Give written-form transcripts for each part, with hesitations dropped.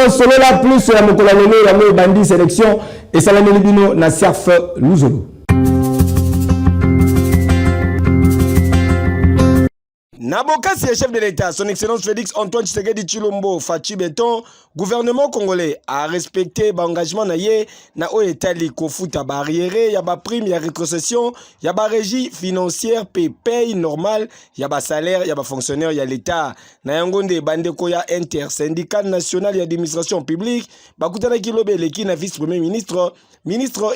Selon la plus la mokolalelo ya bandi sélection et salameli bino na Serf Luzolo. Nabokasi, chef de l'État, son Excellence Félix Antoine Tshisekedi Tshilombo Fachi Beton, gouvernement congolais a respecté l'engagement naye na Oetali kofuta barrière, ya ba prime, ya rétrocession, ya ba régie financière paye normal, ya ba salaire, ya ba fonctionnaire, ya l'État. Na yangonde bandeko ya intersyndical national ya administration publique, bakutana kilobe leki na vice-premier ministre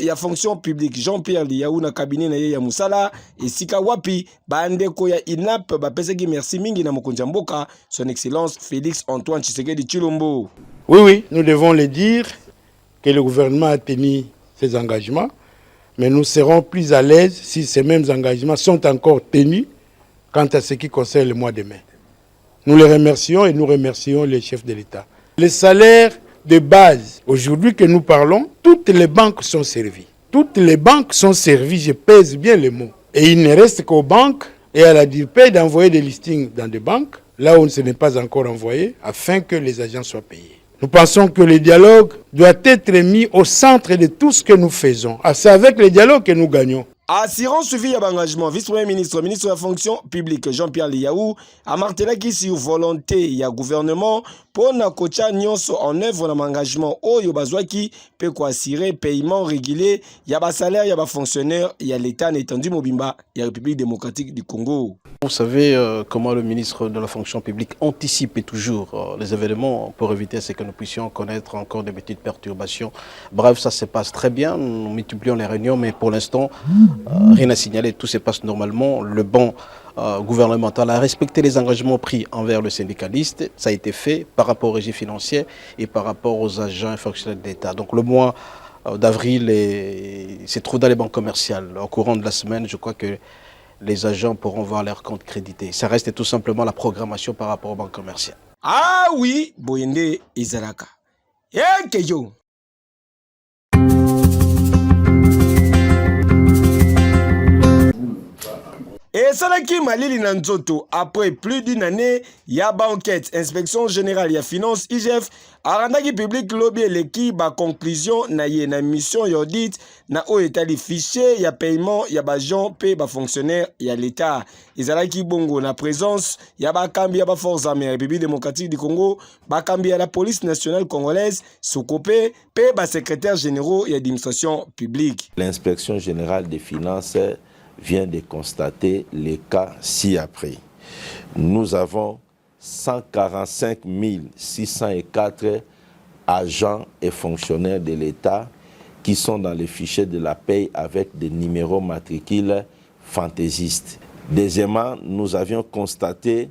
ya fonction publique Jean-Pierre Liaou na cabinet na ye ya Musala et Sika Wapi bandeko ya INAP bapeseki merci mingi na mokonzi mboka son excellence Félix Antoine Tshisekedi Tshilombo. Oui, nous devons le dire que le gouvernement a tenu ses engagements, mais nous serons plus à l'aise si ces mêmes engagements sont encore tenus quant à ce qui concerne le mois de mai. Nous les remercions et nous remercions les chefs de l'État. Les salaires de base, aujourd'hui que nous parlons, toutes les banques sont servies. Toutes les banques sont servies, je pèse bien les mots. Et il ne reste qu'aux banques et à la DIRPE d'envoyer des listings dans des banques, là où ce n'est pas encore envoyé, afin que les agents soient payés. Nous pensons que le dialogue doit être mis au centre de tout ce que nous faisons. C'est avec le dialogue que nous gagnons. Assurant suivi à l'engagement, vice-premier ministre, ministre de la fonction publique Jean-Pierre Liaou a martelé qui sur volonté ya gouvernement pour na kocha nyonso en œuvre dans l'engagement oyo bazwaki peut quoi assurer paiement régulier ya ba salaire ya ba fonctionnaire ya l'État étendu mobimba ya République démocratique du Congo. Vous savez comment le ministre de la fonction publique anticipe toujours les événements pour éviter ce que nous puissions connaître encore des petites perturbations. Bref, ça se passe très bien, nous multiplions les réunions, mais pour l'instant, rien à signaler, tout se passe normalement. Le banc gouvernemental a respecté les engagements pris envers le syndicaliste. Ça a été fait par rapport aux régies financières et par rapport aux agents et fonctionnaires d'État. Donc le mois d'avril c'est trop dans les banques commerciales. Au courant de la semaine, je crois que les agents pourront voir leurs comptes crédités. Ça reste tout simplement la programmation par rapport aux banques commerciales. Ah oui, Boyende Izaraka. Keyo. Et Salaki Malili Nanzoto, après plus d'une année, Yaba enquête, inspection générale, ya finance, IGF, Arandaki public lobby l'équipe, ba conclusion, na ye na mission audit, na o état fichier, ya paiement, ya ba gens, paye ba fonctionnaire, ya l'État. Izalaki bongo na présence, ya ba kambi, ya ba force armée, République démocratique du Congo, ba kambi ya la police nationale congolaise, Sokopé, paye ba secrétaire généraux, ya administration publique. L'inspection générale des finances vient de constater les cas ci-après. Nous avons 145 604 agents et fonctionnaires de l'État qui sont dans les fichiers de la paie avec des numéros matricules fantaisistes. Deuxièmement, nous avions constaté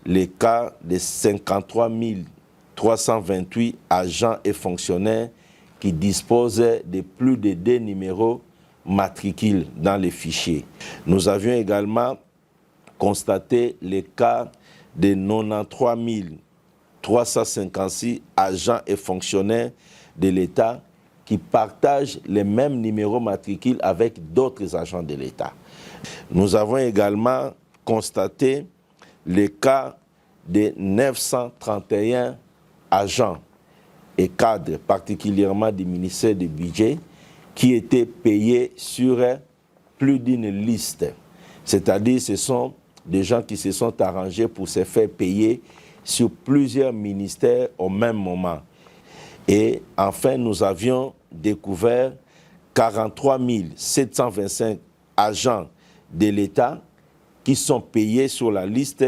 les cas de 53 328 agents et fonctionnaires qui disposent de plus de 2 numéros matricules dans les fichiers. Nous avions également constaté les cas de 93 356 agents et fonctionnaires de l'État qui partagent les mêmes numéros matricules avec d'autres agents de l'État. Nous avons également constaté les cas de 931 agents et cadres, particulièrement du ministère du Budget, qui étaient payés sur plus d'une liste. C'est-à-dire ce sont des gens qui se sont arrangés pour se faire payer sur plusieurs ministères au même moment. Et enfin, nous avions découvert 43 725 agents de l'État qui sont payés sur la liste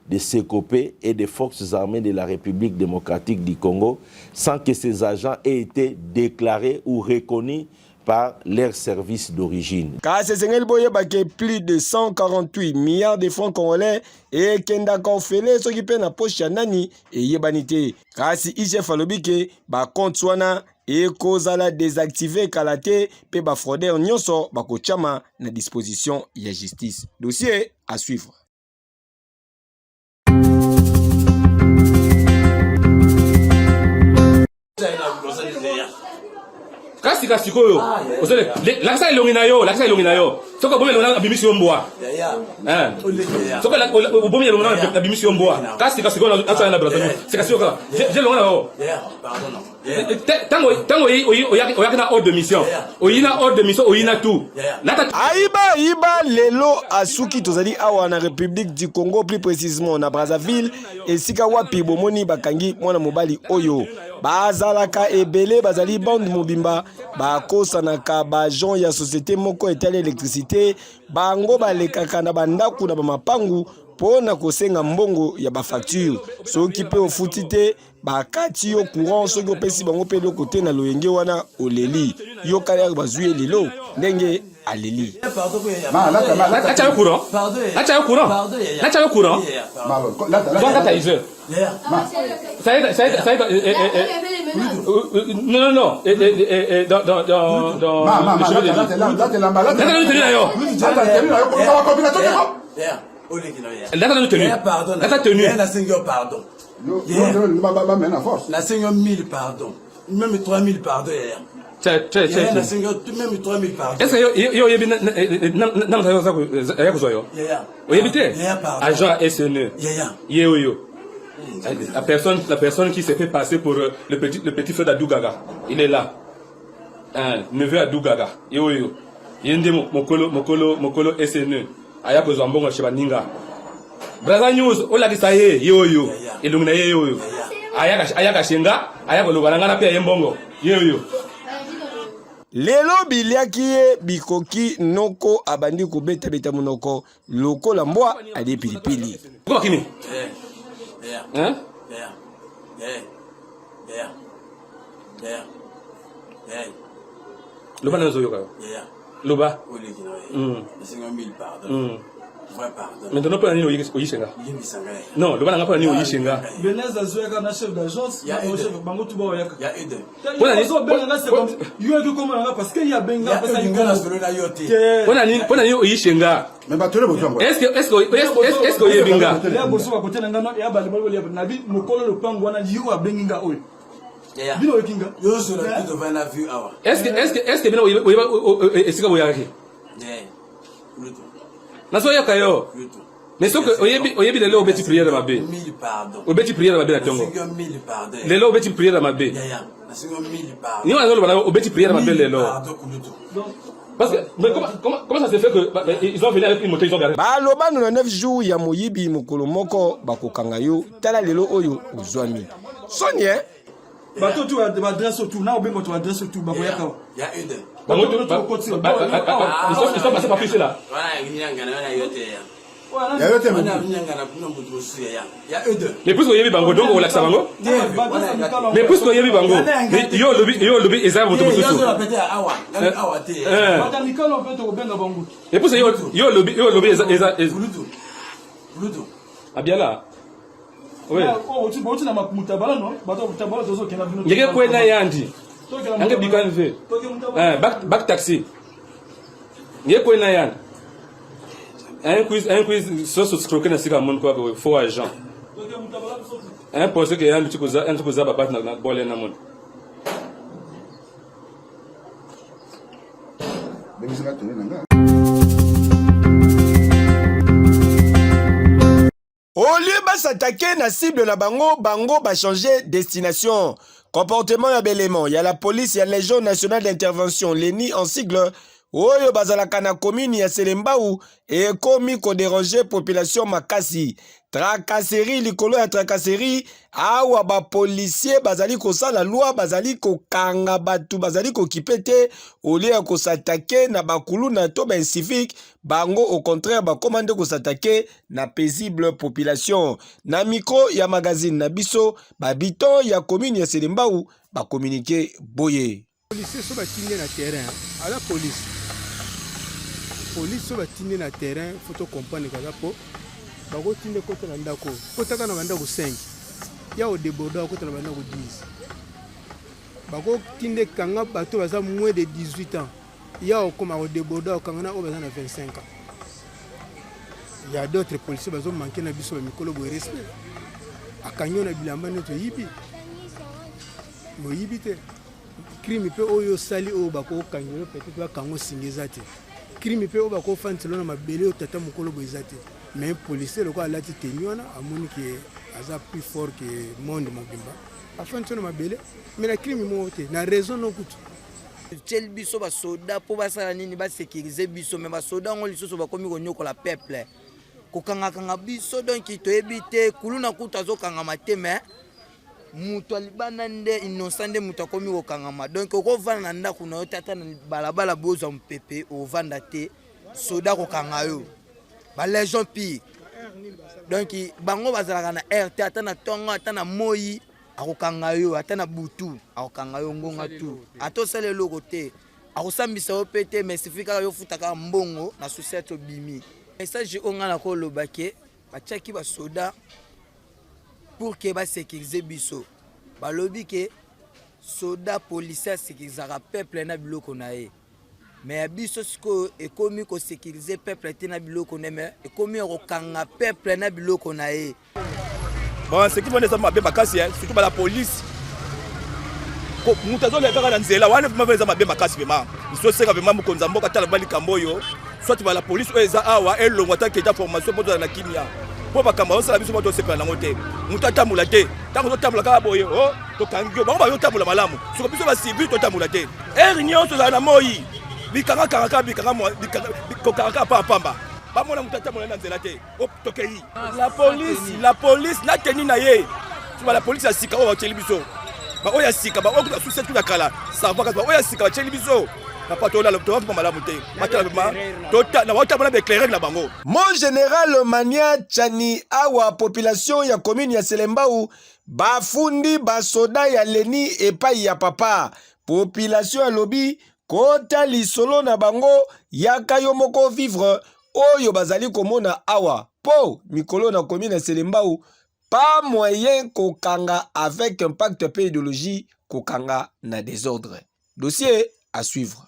de Sécopé et des forces armées de la République démocratique du Congo sans que ces agents aient été déclarés ou reconnus par leur service d'origine. Car c'est plus de 148 milliards de francs congolais et kenda kofele so qui na poche ya nani et yebanité. Car si IGF alobike ba compte wana et kozala désactiver kalate pe ba fraudeur nyonso ba ko chama na disposition ya justice. Dossier à suivre. Kasi koyo osele lakisa ilongi na yo soko bomi elongi na bimisi yo mbwa soko bomi elongi na bimisi yo mbwa kasi koyo na na brato c'est kasi koyo je longi na yo tango oyaki na ordre de mission oyina ordre de mission oyina tout Aïba lelo asuki tozali awa na République du Congo, plus précisément na Brazzaville et sika wapi bomoni bakangi mwana mobali oyo bazalaka ebele bazali bande mobimba bakosanaka bajon ya société moko etali électricité bango balekaka na bandaku na bamapangu pona kosenga mbongo ya bafacture soki pe ofuti te bakati yo courant soki opesi bango pe loko te na loyenge wana oleli yo kala bazwi lelo ndenge aleli lacha yo courant non la seigneur 1000 pardon, même 3000 pardon. Même 3000 pardon. Est-ce que yo yebi na ça ya kuzoyo? Oyebite? Agent SNE. Yo. La personne qui s'est fait passer pour le petit frère d'Adougaga. Il est là. Neveu Adougaga. Yo. Yende mokolo SNE. Aya kozwa mbongo chez baninga. Braza News olakisa ye yo elungu na ye yo aya kashenga aya kolobana na pe yembongo yo lelo biliaki ye bikoki noko abandi kubeta beta munoko loko la mbwa ali pilipili kwa kimi loba nazo yoka loba maintenant pas ni oyishenga non le bana pas ni oyishenga Beneza zoeka na chef d'agence ya chef bango tuba oyaka ya aide pona ni so benga c'est comme yo que comment nga parce que ya benga parce que pona ni oyishenga mais ba tole bozo est-ce que oyebinga ya boso ba côté nga ya bali bali na bi mokolo le pango wana yo abenga oyo bino okinga yo so la tout devant la vue awa est-ce que bino esika boyaki naso yoka yo mais soko oyebi lelo obeti prière mabe 1000 pardon obeti prière mabe na tongo 1000 pardon lelo obeti prière mabe ni wana lelo obeti prière mabe lelo parce que mais comment ça se fait que ils ont venu avec une moto ils ont garé baloba 9 jours ya moyibi mokolo moko bakokanga yo tala lelo oyo ozwami sonie bato tu adresse tout na obengo tu adresse tout bakoyaka ya une ils sont passés par ici là mais puisque yebi bango donc relaxa bango mais puisque yebi bango yo lobi ezaba moto mosusu et puisque yo lobi eza abiala oui ngeke kwena yandi ange bikanve back taxi ngeke kwena yandi un quiz sur ce croquet na sika mon quoi faux agent un poste que un petit cosa babat na bolé na mon au lieu de s'attaquer na cible na bango ba changer destination. Comportement ya belément, il y a la police, il y a la Légion nationale d'intervention, l'ENI en sigle, oyo bazalaka na commune ya Selembao ekomi ko déranger population makasi. Tracasserie likolo ya tracasserie awa ba policier bazali ko sala loi bazali ko kanga batu bazali ko kipete olia ko s'attaquer na bakulu na to ben civique bango au contraire ba commande ko s'attaquer na paisible population. Na micro ya magazine na biso babito ya commune ya Selembao ba communiquer boye. Policiers so batinde na terrain ala police so batinde na terrain faut comprendre kaza po bako tinde kota na ndako kota kana bandako 5 ya o deboda kota na bandako 10 bako tinde kanga bato baza moins de 18 ans ya o koma o deboda kanga na o baza na 25 ans. Il y a d'autres policiers bazo manquer na biso mikolo bo respect akanyo na bilamba neto yibi mo yibite crime pe oyo sali o bako kanyo peut-être ba kango singezate crime pe o bako fantelo na mabele o tata mukolo bo ezate. Mais policier le quoi là tu tenyona amoni que aza plus fort que monde mobimba afin de mabele mais la crime monte na raison no kutu tel biso ba soda po basala nini ba sécuriser biso mais ba soda ngoli so ba komi ko nyokola peuple ko kanga biso donc to ebite kuluna kutu azokanga mateme mutu alibana nde innocent nde mutu akomi ko kangama donc ko vana na ndako na yo tata na balabala bozo mpepe o vanda te soda ko kanga yo ba légion pire donc bango bazalaka na RT atana tongo atana moyi akokanga yo atana butu akokanga yo ngonga tu atosala loko te akosambisa yo pete mais sifika yo futaka mbongo na société bimi message onga na ko lobake bachaki ba soda pour que ba sécuriser biso balobi ke soda policier sécurisera peuple na biloko na ye. Mais biso siko ekomi ko sécuriser peuple te na biloko na me ekomi ko kanga peuple na biloko na ye. Bon ce qui vient de ça mabe makasi surtout la police ko mutazo le kaka na nzela wana mabe za mabe makasi vraiment so seka vraiment mukonza mboka tala bali kamboyo soit la police eza awa elongo ta keta formation pour na kimia po bakamba osala biso bato sepela na ngote mutatambula te tango to tambula kaka boye oh to kangio bango ba yo tambula malamu siko biso ba civil to tambula te réunion to na moyi bikanga pa pamba ba mona mutata mona na nzela te op tokei la police na teni na ye tu la police ya sika o ba teli biso ba o ya sika ba o ku succès ku kala ça va ka ba o ya sika ba teli biso na pato la to pa malamu te matala ba to na wata mona be éclairer na bango. Mon général Mania Chani awa population ya commune ya Selembao bafundi basoda ya leni epai ya papa population ya lobi kota lisolo na bango yaka yo moko vivre oyo bazali komona awa po mikolo na commune Selembao pas moyen kokanga avec impact pe idéologie kokanga na désordre. Dossier à suivre.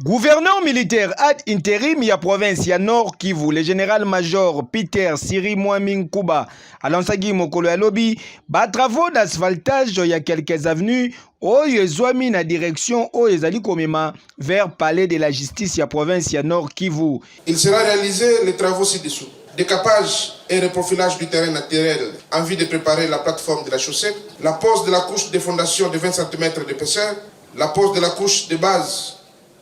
Gouverneur militaire ad intérim ya province ya Nord Kivu, le général-major Peter Siri Mwaming Kuba, alansagi mokolo ya lobi, ba travaux d'asphaltage ya quelques avenues oyo ezwami na direction oyo ezali komema vers palais de la justice ya province ya Nord Kivu. Il sera réalisé les travaux ci-dessous. Décapage et reprofilage du terrain naturel en vue de préparer la plateforme de la chaussée, la pose de la couche de fondation de 20 cm d'épaisseur, la pose de la couche de base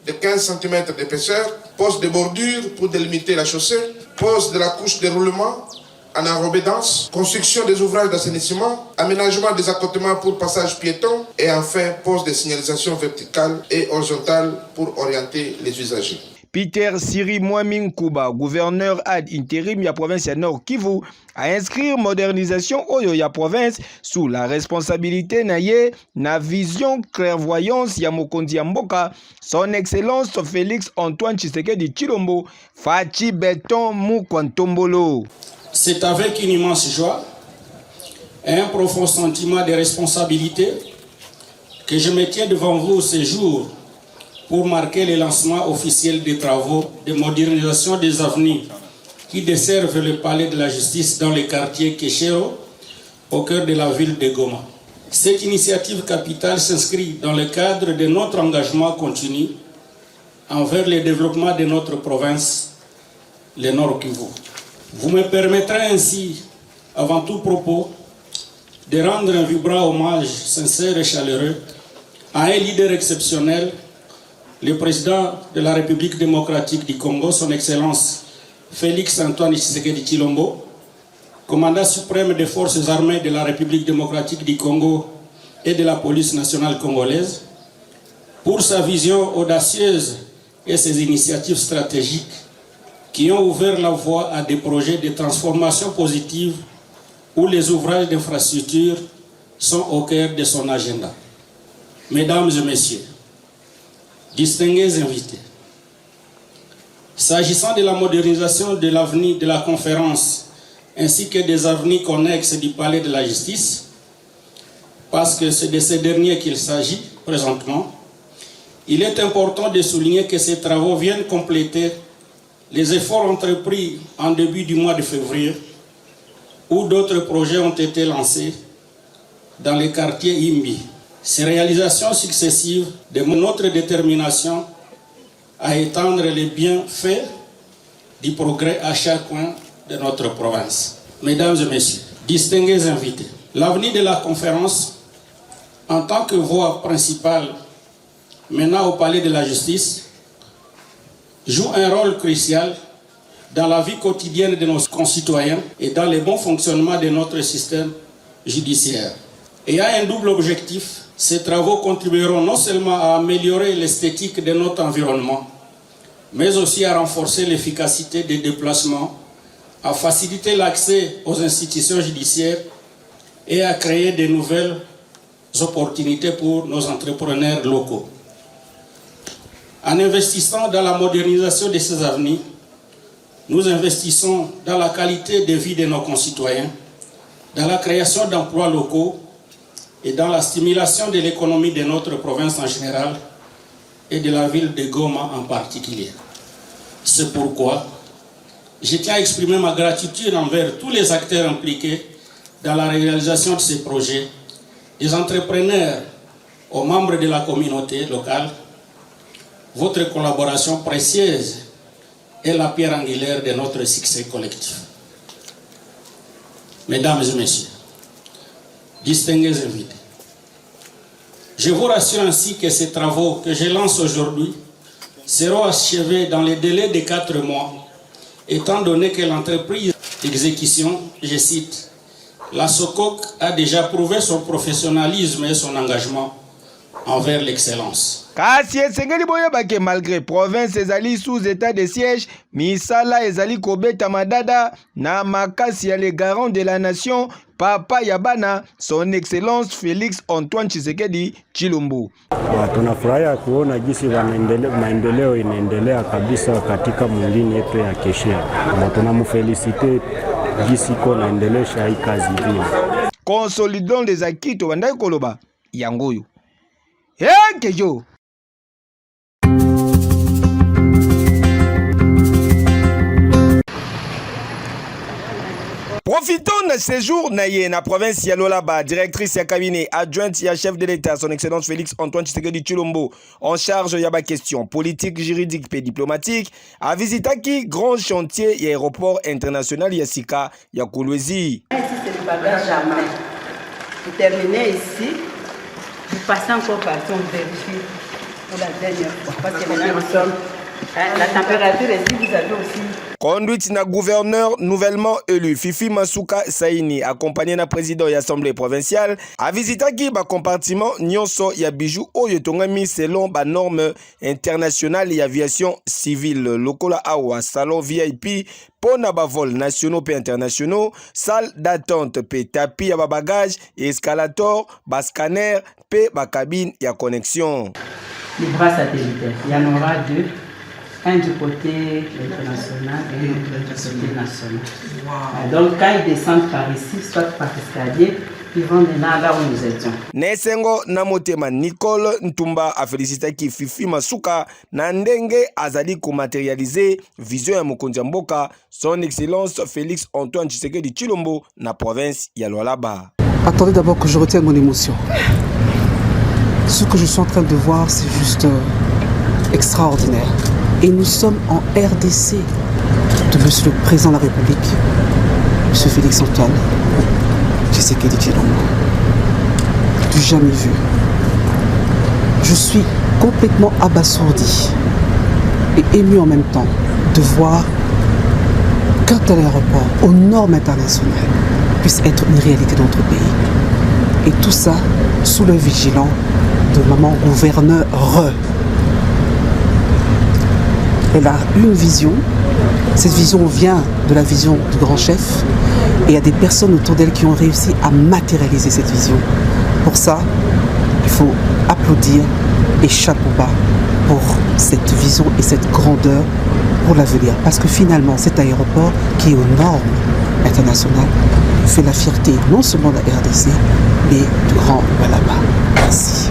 de 15 cm d'épaisseur, pose de bordure pour délimiter la chaussée, pose de la couche de roulement en enrobé dense, construction des ouvrages d'assainissement, aménagement des accotements pour passage piéton et enfin pose des signalisations verticales et horizontales pour orienter les usagers. Peter Siri Mwaming Kuba, gouverneur ad intérim ya province ya Nord Kivu, a inscrire modernisation oyo ya province sous la responsabilité na ye na vision clairvoyance ya mokonzi ya mboka son excellence Félix Antoine Tshisekedi Tshilombo Fachi Beton Mukwantombolo. C'est avec une immense joie et un profond sentiment de responsabilité que je me tiens devant vous ce jour pour marquer le lancement officiel des travaux de modernisation des avenues qui desservent le palais de la justice dans le quartier Keshero, au cœur de la ville de Goma. Cette initiative capitale s'inscrit dans le cadre de notre engagement continu envers le développement de notre province le Nord Kivu. Vous me permettrez ainsi, avant tout propos, de rendre un vibrant hommage sincère et chaleureux à un leader exceptionnel, le président de la République démocratique du Congo, son Excellence Félix Antoine Tshisekedi Tshilombo, commandant suprême des forces armées de la République démocratique du Congo et de la police nationale congolaise, pour sa vision audacieuse et ses initiatives stratégiques qui ont ouvert la voie à des projets de transformation positive où les ouvrages d'infrastructure sont au cœur de son agenda. Mesdames et messieurs, distingués invités, s'agissant de la modernisation de l'avenue de la conférence ainsi que des avenues connexes du palais de la justice, parce que c'est de ces derniers qu'il s'agit présentement, il est important de souligner que ces travaux viennent compléter les efforts entrepris en début du mois de février, où d'autres projets ont été lancés dans les quartiers Imbi. Ces réalisations successives démontrent notre détermination à étendre les bienfaits du progrès à chaque coin de notre province. Mesdames et messieurs, distingués invités, l'avenir de la conférence, en tant que voie principale menant au palais de la justice, joue un rôle crucial dans la vie quotidienne de nos concitoyens et dans le bon fonctionnement de notre système judiciaire. Et a un double objectif. Ces travaux contribueront non seulement à améliorer l'esthétique de notre environnement, mais aussi à renforcer l'efficacité des déplacements, à faciliter l'accès aux institutions judiciaires et à créer de nouvelles opportunités pour nos entrepreneurs locaux. En investissant dans la modernisation de ces avenues, nous investissons dans la qualité de vie de nos concitoyens, dans la création d'emplois locaux et dans la stimulation de l'économie de notre province en général et de la ville de Goma en particulier. C'est pourquoi je tiens à exprimer ma gratitude envers tous les acteurs impliqués dans la réalisation de ces projets, des entrepreneurs aux membres de la communauté locale. Votre collaboration précieuse est la pierre angulaire de notre succès collectif. Mesdames et messieurs, distingués invités, je vous rassure ainsi que ces travaux que je lance aujourd'hui seront achevés dans les délais de 4 mois, étant donné que l'entreprise d'exécution, je cite, la SOCOC a déjà prouvé son professionnalisme et son engagement envers l'excellence. Kasi esengeli boyeba ke malgré province ezali sous état de siège, misala ezali kobeta madada na makasi ya les garants de la nation, papa Yabana, son excellence Félix Antoine Tshisekedi Tshilombo. Tunafurahia kuona jinsi maendeleo inaendelea kabisa katika mwingine yetu ya Keshia. Tunamfelicite jinsi iko naendelesha hii kazi vile. Consolidons les acquis to bandai koloba yangoyo. Kejo. Profitons de ce jour na na province ya Lolaba, directrice ya cabinet adjointe ya chef de l'État, son excellence Félix Antoine Tshisekedi Tshilombo, en charge ya ba question politique, juridique et diplomatique, a visité grand chantier et aéroport international ya Sika ya Kolwezi. Ici c'est le bagage à main. Vous terminez ici, vous passez encore par ton vérifier pour la dernière fois, parce que maintenant nous sommes la température ici, vous avez aussi. Conduite na gouverneur nouvellement élu Fifi Masuka Saini, accompagné na président de l'Assemblée provinciale, a visité ba compartiment nyonso ya bijou oyo tongami selon ba normes internationales et aviation civile. Lokola awa salon VIP pona ba vols nationaux et internationaux, salle d'attente pe tapis ya ba bagages, escalator, ba scanner pe ba cabine ya connexion. Les bras satellitaires, il y en aura 2. Un du côté international et l'autre du côté national. Wow. Donc quand ils descendent par ici, soit par escalier, ils vont maintenant là où nous étions. Nesengo Namotema Nicole Ntumba a félicité ki Fifi Masuka na ndenge azali ko matérialiser vision ya mokonzi mboka, son excellence Félix Antoine Tshisekedi Tshilombo na province ya Lualaba. Attendez d'abord que je retienne mon émotion. Ce que je suis en train de voir, c'est juste extraordinaire. Et nous sommes en RDC. de Monsieur le Président de la République, Monsieur Félix Antoine Tshisekedi Tshilombo. Du jamais vu. Je suis complètement abasourdi et ému en même temps de voir qu'un tel aéroport aux normes internationales puisse être une réalité dans notre pays. Et tout ça sous le vigilant de maman gouverneur. Elle a une vision. Cette vision vient de la vision du grand chef. Et il y a des personnes autour d'elle qui ont réussi à matérialiser cette vision. Pour ça, il faut applaudir et chapeau bas pour cette vision et cette grandeur pour l'avenir. Parce que finalement, cet aéroport qui est aux normes internationales fait la fierté non seulement de la RDC, mais du Grand Lualaba. Merci.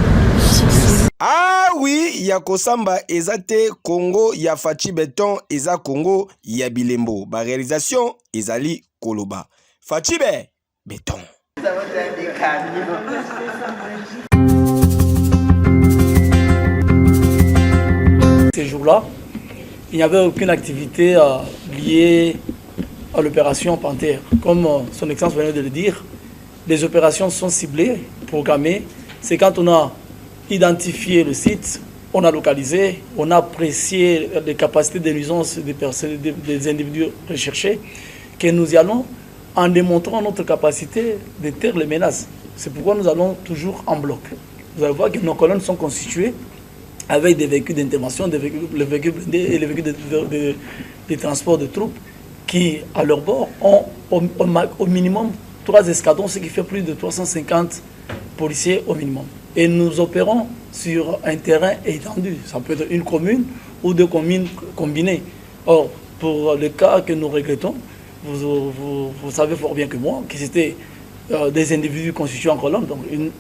Ah oui, ya Kosamba ezate Congo, ya Fachi Beton eza Congo, ya Bilembo. Ba réalisation ezali Koloba. Fachi Beton. Ces jours-là, il n'y avait aucune activité liée à l'opération Panthère. Comme son Excellence venait de le dire, les opérations sont ciblées, programmées. C'est quand on a identifié le site, on a localisé, on a apprécié les capacités de nuisance des individus recherchés, que nous y allons en démontrant notre capacité de taire les menaces. C'est pourquoi nous allons toujours en bloc. Vous allez voir que nos colonnes sont constituées avec des véhicules d'intervention, les véhicules blindés et les véhicules de transport de troupes qui, à leur bord, ont au minimum 3 escadrons, ce qui fait plus de 350 policiers au minimum. Et nous opérons sur un terrain étendu. Ça peut être une commune ou 2 communes combinées. Or, pour le cas que nous regrettons, vous savez fort bien que moi, que c'était des individus constitués en colonne, donc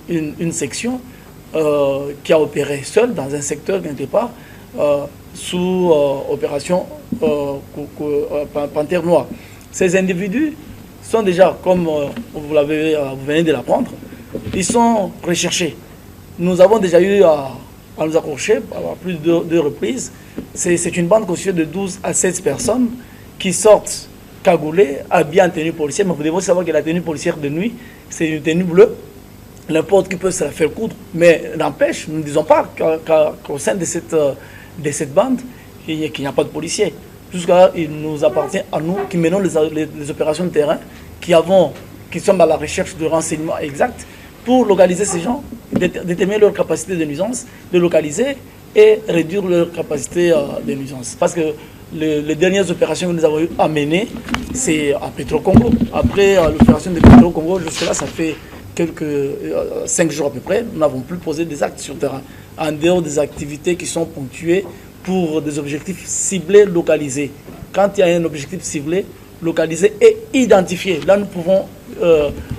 une section qui a opéré seule dans un secteur quelque part sous opération Panthère Noire. Ces individus sont déjà, comme vous venez de l'apprendre, ils sont recherchés. Nous avons déjà eu à nous accrocher à plus de 2 reprises. C'est une bande constituée de 12 à 16 personnes qui sortent cagoulées, habillées en tenue policière. Mais vous devez savoir que la tenue policière de nuit, c'est une tenue bleue. N'importe qui peut se la faire coudre. Mais n'empêche, nous ne disons pas qu'au sein de cette bande, il n'y a pas de policiers. Jusqu'à là, il nous appartient à nous qui menons les opérations de terrain, qui sommes à la recherche de renseignements exacts pour localiser ces gens, déterminer leur capacité de nuisance, de localiser et réduire leur capacité de nuisance. Parce que les dernières opérations que nous avons eu à mener, c'est à Petro-Congo. Après l'opération de Petro-Congo, jusque-là, ça fait 5 jours à peu près, nous n'avons plus posé des actes sur le terrain. En dehors des activités qui sont ponctuées pour des objectifs ciblés, localisés. Quand il y a un objectif ciblé, localisé et identifié, là nous pouvons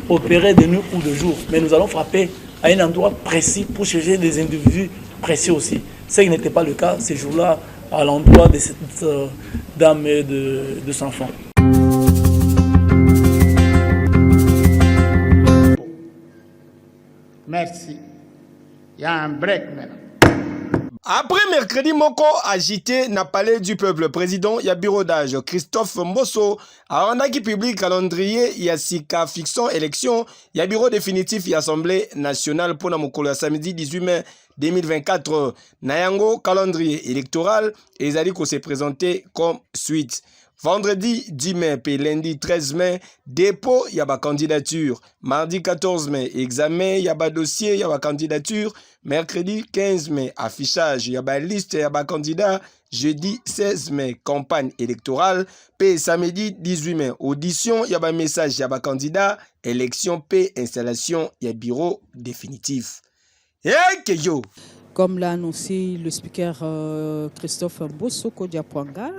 opérer de nuit ou de jour. Mais nous allons frapper à un endroit précis pour chercher des individus précis aussi. Ce qui n'était pas le cas ces jours-là à l'endroit de cette dame et de son enfant. Merci. Il y a un break maintenant. Après mercredi moko agité na palais du peuple, président ya bureau d'âge Christophe Mbosso a rendu public calendrier ya sika fixant élection ya bureau définitif ya Assemblée nationale pour na mokolo ya samedi 18 mai 2024. Nayango calendrier électoral ezali ko se présenter comme suite. Vendredi 10 mai et lundi 13 mai, dépôt yaba candidature. Mardi 14 mai, examen yaba dossier yaba candidature. Mercredi 15 mai, affichage yaba liste yaba candidat. Jeudi 16 mai, campagne électorale. P samedi 18 mai, audition yaba message yaba candidat. Élection P, installation yaba bureau définitif. Yo. Comme l'a annoncé le speaker Christophe Mbosso Kodiapwanga.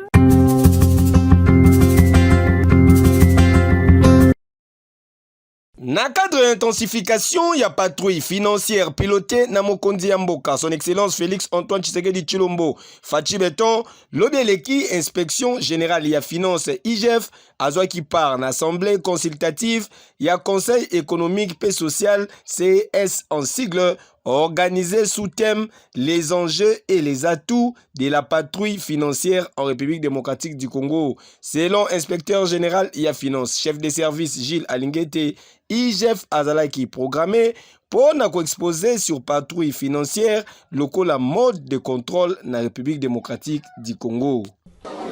Na cadre d'intensification, il y a patrouille financière pilotée na Mokondi Mboka, son excellence Félix Antoine Tshisekedi Tshilombo, Fachi Beton, l'Obeleki, inspection générale, il y a finance IGF, Azwa qui part, l'assemblée consultative, il y a conseil économique et social, CS en sigle, organisé sous thème les enjeux et les atouts de la patrouille financière en République démocratique du Congo. Selon inspecteur général IA Finance, chef de service Gilles Alingete, IGF Azalaki programmé pour exposer sur patrouille financière la mode de contrôle dans la République démocratique du Congo.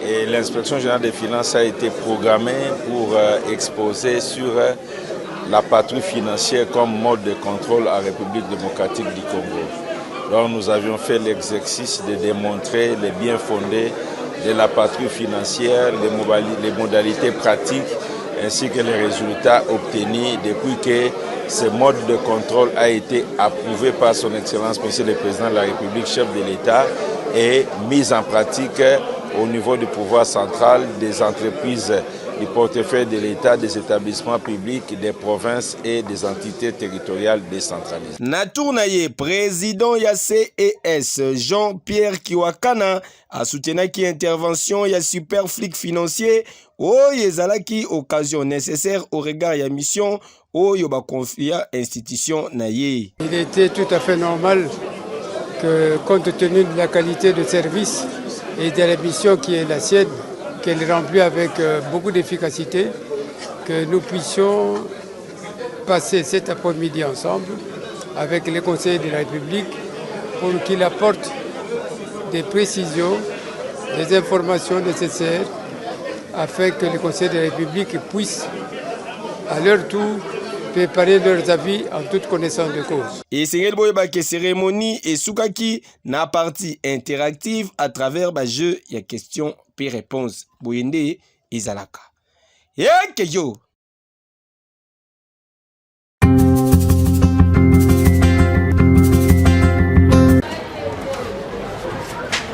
Et l'inspection générale des finances a été programmée pour exposer sur la patrouille financière comme mode de contrôle en République démocratique du Congo. Donc nous avions fait l'exercice de démontrer les biens fondés de la patrouille financière, les modalités pratiques ainsi que les résultats obtenus depuis que ce mode de contrôle a été approuvé par son Excellence Monsieur le Président de la République, chef de l'État, et mis en pratique au niveau du pouvoir central, des entreprises du portefeuille de l'État, des établissements publics, des provinces et des entités territoriales décentralisées. Natournaye, président ya CES, Jean-Pierre Kiwakana, a soutenu qui intervention ya super flic financier, yezalaki occasion nécessaire au regard ya mission, yoba confia institution naye. Il était tout à fait normal que, compte tenu de la qualité de service et de la mission qui est la sienne, qu'elle remplit avec beaucoup d'efficacité, que nous puissions passer cet après-midi ensemble avec les conseillers de la République pour qu'il apporte des précisions, des informations nécessaires afin que les conseillers de la République puissent à leur tour préparer leurs avis en toute connaissance de cause. Et c'est une cérémonie et soukaki na partie interactive à travers le jeu y a questions et réponses. Boyende Izalaka. Yo.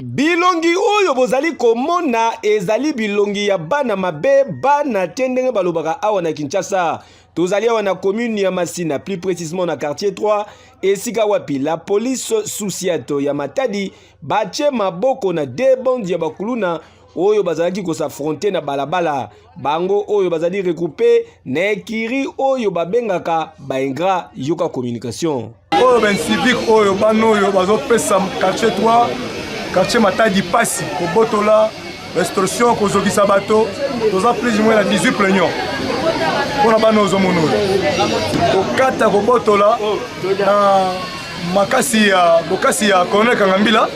Bilongi oyo bozali komona ezali bilongi ya bana mabe bana tendenge balobaka awa na Kinshasa. Tozali awa na commune ya Masina, plus précisément na quartier 3, esika wapi la police Susiato ya Matadi bache maboko na debandi ya bakuluna oyo bazalaki ko s'affronter na balabala. Bango oyo bazali recouper na ekiri oyo babengaka baingra yoka communication. Oyo ben civique oyo bano oyo bazopesa quartier 3, quartier Matadi pasi ko botola restriction ko zokisa bato, toza plus ou moins na 18 plaignants. Pour la bano zomono okata ko botola na makasi ya Colonel Kangambila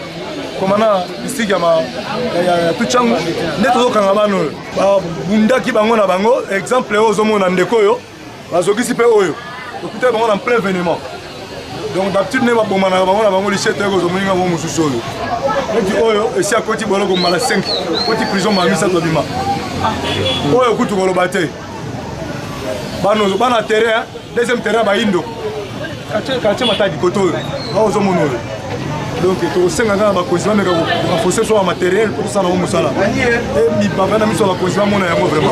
komana district ya Tuchangu neto kanga bano bundaki bango na bango exemple oyo zomona ndeko yo bazokisi pe oyo okuta bango na plein événement. Donc d'habitude ne ba bomana bango na bango lichette ko zomoninga bo mususu oyo eti oyo esi akoti boloko mala 5 koti prison mamisa to bima oyo kutu ko lobate bana terrain, deuxième terrain baindo. Quartier Matadi koto baozo mono. Donc to senga na ba kozima meka ko forcer sur matériel pour ça na musala. Et mi baba na miso ba kozima mona yango vraiment.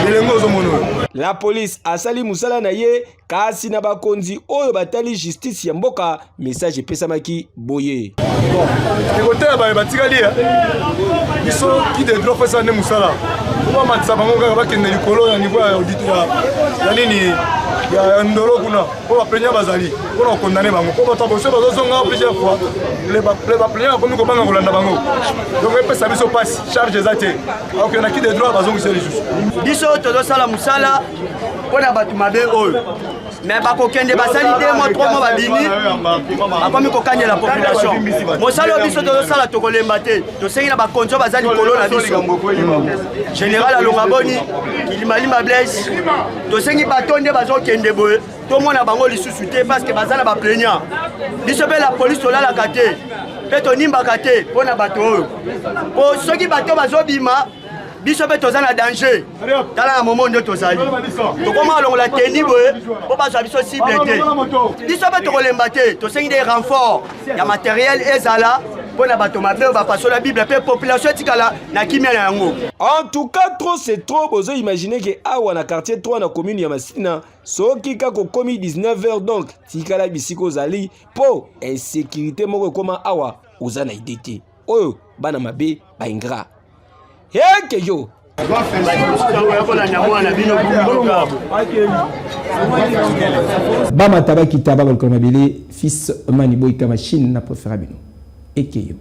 Elengo zo mono. La police asali musala na ye kasi na bakonzi oyo batali justice ya mboka message pesamaki boye. Bon, écoutez ba batikali ils sont qui de droit fait ça ne musala. Pour matsa bango ka bakende likolo na niveau ya auditoire. Ya nini ya ndolo kuna pour plaignant bazali pour condamner bango pour bata boso bazonga plusieurs fois les plaignants comme ko banga kolanda bango. Donc pesa biso passe charge ezate. Alors que na qui de droit bazonga c'est juste. Biso tozo sala musala pona batu mabe oyo. Mais bakokende basali 2 mois 3 mois babini bakomi kokanya la population mosala biso tozosala tokolemba te tosengi na bakonzo bazali kolo na biso général alonga boni kilimalima blaise tosengi batonde bazokende boye tomona bango lisusu te parce que bazala ba plaignant biso pe la police tolalaka te pe tonimbaka te mpona bato oyo po soki bato bazobima biso pe toza na danger tala na moment nde tozali tokoma alongola teni boye po bazwa biso cible te biso pe tokolemba te tosengi des renforts ya matériel ezala mpona bato mabe oyo bapasola bible pe population etikala na kimia na yango. En tout cas trop c'est trop bozo imaginer que awa na quartier 3 na commune ya Masina soki kako komi 19h donc tikala bisiko zali po insécurité moko koma awa oza na idete oyo bana mabe ba ingra. Hey, yo, Bama tabaki tababa kolomabele fils Maniboy Kamachine na préférabino. Ekeyo.